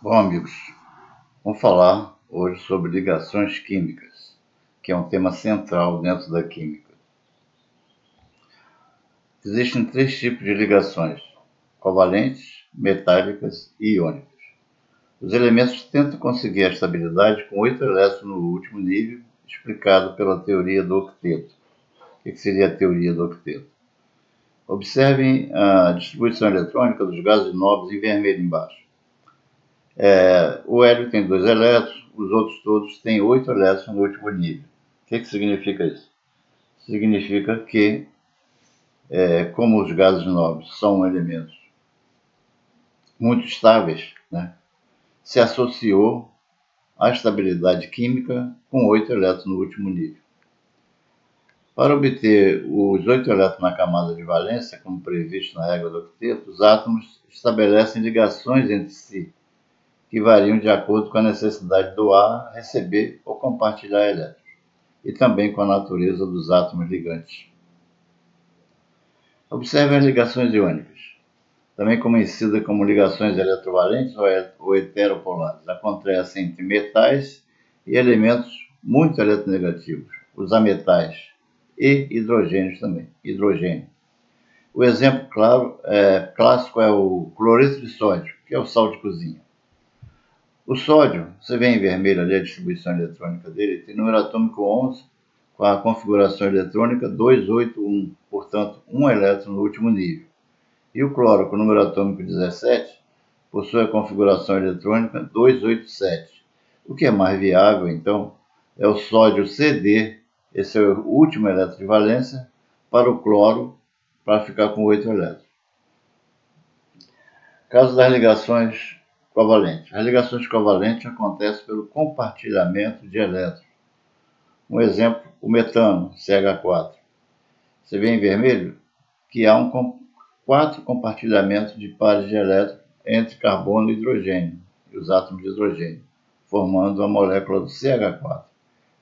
Bom, amigos, vamos falar hoje sobre ligações químicas, que é um tema central dentro da química. Existem três tipos de ligações: covalentes, metálicas e iônicas. Os elementos tentam conseguir a estabilidade com 8 elétrons no último nível, explicado pela teoria do octeto. O que seria a teoria do octeto? Observem a distribuição eletrônica dos gases nobres em vermelho embaixo. O hélio tem 2 elétrons, os outros todos têm 8 elétrons no último nível. O que significa isso? Significa que, como os gases nobres são elementos muito estáveis, né, se associou à estabilidade química com 8 elétrons no último nível. Para obter os 8 elétrons na camada de valência, como previsto na regra do octeto, os átomos estabelecem ligações entre si, que variam de acordo com a necessidade de doar, receber ou compartilhar elétrons, e também com a natureza dos átomos ligantes. Observe as ligações iônicas, também conhecidas como ligações eletrovalentes ou heteropolares. Acontecem entre metais e elementos muito eletronegativos, os ametais, e hidrogênios também. O exemplo clássico é o cloreto de sódio, que é o sal de cozinha. O sódio, você vê em vermelho ali a distribuição eletrônica dele, tem número atômico 11, com a configuração eletrônica 281, portanto, 1 elétron no último nível. E o cloro, com o número atômico 17, possui a configuração eletrônica 287. O que é mais viável, então, é o sódio CD, esse é o último elétron de valência, para o cloro, para ficar com 8 elétrons. Caso das ligações covalentes. As ligações covalentes acontecem pelo compartilhamento de elétrons. Um exemplo, o metano, CH4. Você vê em vermelho que há 4 compartilhamentos de pares de elétrons entre carbono e hidrogênio, e os átomos de hidrogênio, formando a molécula do CH4.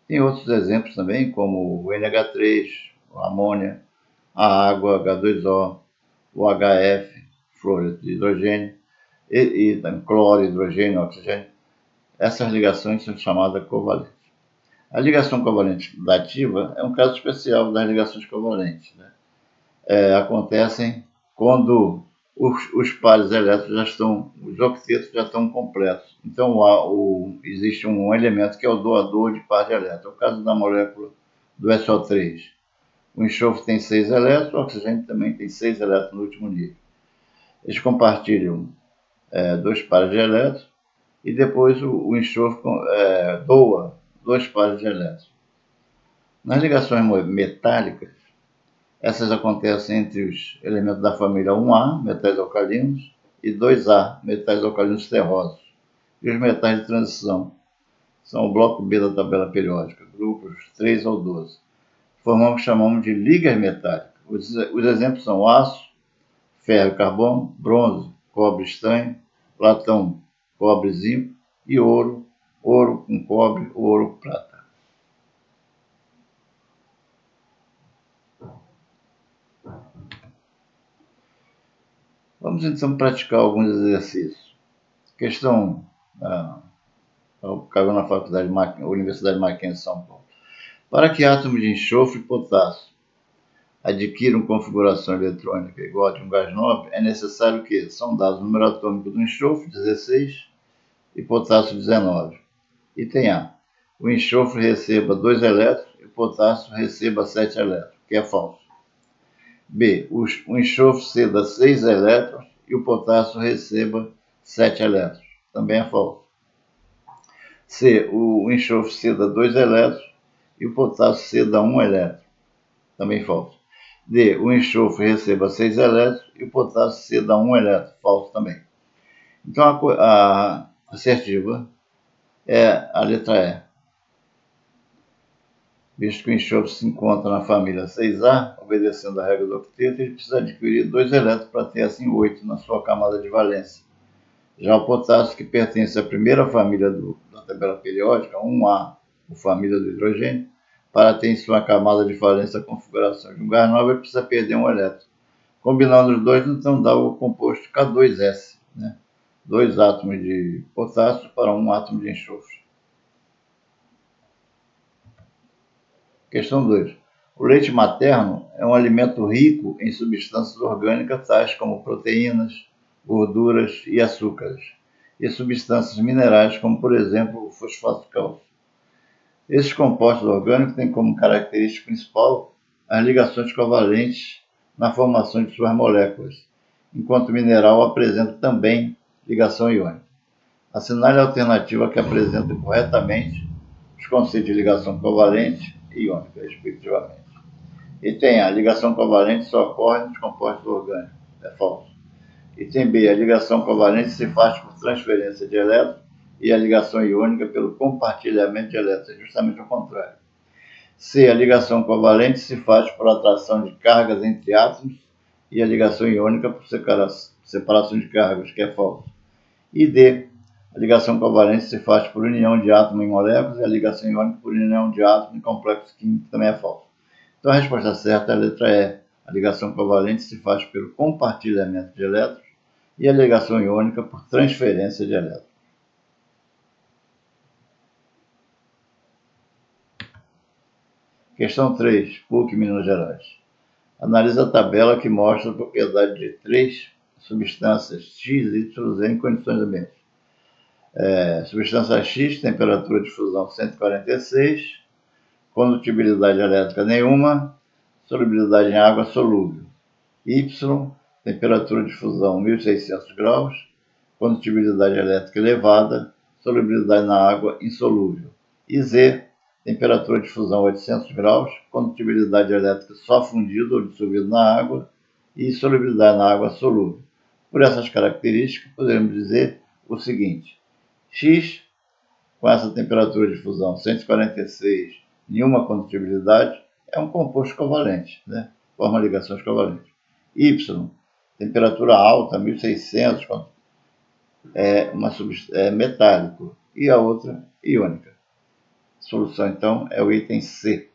Tem outros exemplos também, como o NH3, a amônia, a água, H2O, o HF, fluoreto de hidrogênio, e cloro, hidrogênio, oxigênio. Essas ligações são chamadas covalentes. A ligação covalente dativa é um caso especial das ligações covalentes, né? Acontecem quando os pares elétricos já estão, os octetos já estão completos. Então existe um elemento que é o doador de par de elétrons. É o caso da molécula do SO3. O enxofre tem 6 elétrons, o oxigênio também tem 6 elétrons no último nível. Eles compartilham 2 pares de elétrons e depois o enxofre doa 2 pares de elétrons. Nas ligações metálicas, essas acontecem entre os elementos da família 1A, metais alcalinos, e 2A, metais alcalinos terrosos. E os metais de transição são o bloco B da tabela periódica, grupos 3 ao 12. Formamos o que chamamos de ligas metálicas. Os exemplos são aço, ferro e carbono, bronze, cobre, estanho, latão, cobre, zinco e ouro, ouro com cobre, ouro, prata. Vamos então praticar alguns exercícios. Questão caiu na faculdade Universidade Mackenzie de São Paulo. Para que átomos de enxofre e potássio adquiram configuração eletrônica igual a de um gás nobre, é necessário que são dados o número atômico do enxofre, 16, e potássio, 19. Item A. O enxofre receba 2 elétrons e o potássio receba 7 elétrons, que é falso. B. O enxofre ceda 6 elétrons e o potássio receba 7 elétrons, também é falso. C. O enxofre ceda 2 elétrons e o potássio ceda 1 elétron, também falso. D. O enxofre receba 6 elétrons e o potássio ceda 1 elétron, falso também. Então a assertiva é a letra E. Visto que o enxofre se encontra na família 6A, obedecendo à regra do octeto, ele precisa adquirir 2 elétrons para ter assim 8 na sua camada de valência. Já o potássio, que pertence à primeira família da tabela periódica, 1A, a família do hidrogênio, para ter em sua camada de valência a configuração de um gás nobre, ele precisa perder 1 elétron. Combinando os dois, então dá o composto K2S, né? 2 átomos de potássio para 1 átomo de enxofre. Questão 2. O leite materno é um alimento rico em substâncias orgânicas tais como proteínas, gorduras e açúcares, e substâncias minerais como, por exemplo, o fosfato de cálcio. Esses compostos orgânicos têm como característica principal as ligações covalentes na formação de suas moléculas, enquanto o mineral apresenta também ligação iônica. Assinale a alternativa que apresenta corretamente os conceitos de ligação covalente e iônica, respectivamente. Item A. A ligação covalente só ocorre nos compostos orgânicos. É falso. Item B. A ligação covalente se faz por transferência de elétrons e a ligação iônica pelo compartilhamento de elétrons. É justamente o contrário. C. A ligação covalente se faz por atração de cargas entre átomos e a ligação iônica por separação de cargas, que é falso. E D. A ligação covalente se faz por união de átomos em moléculas e a ligação iônica por união de átomos em complexos químicos, também é falso. Então a resposta certa é a letra E. A ligação covalente se faz pelo compartilhamento de elétrons e a ligação iônica por transferência de elétrons. Questão 3, PUC Minas Gerais. Analisa a tabela que mostra a propriedade de 3 substâncias X, Y, Z em condições ambientes. Substância X, temperatura de fusão 146, condutibilidade elétrica nenhuma, solubilidade em água solúvel. Y, temperatura de fusão 1600 graus, condutibilidade elétrica elevada, solubilidade na água insolúvel. E Z, temperatura de fusão 800 graus, condutibilidade elétrica só fundido ou dissolvido na água e solubilidade na água solúvel. Por essas características, podemos dizer o seguinte: X, com essa temperatura de fusão 146, nenhuma condutibilidade, é um composto covalente, né? Forma ligações covalentes. Y, temperatura alta, 1600, é metálico, e a outra iônica. A solução, então, é o item C.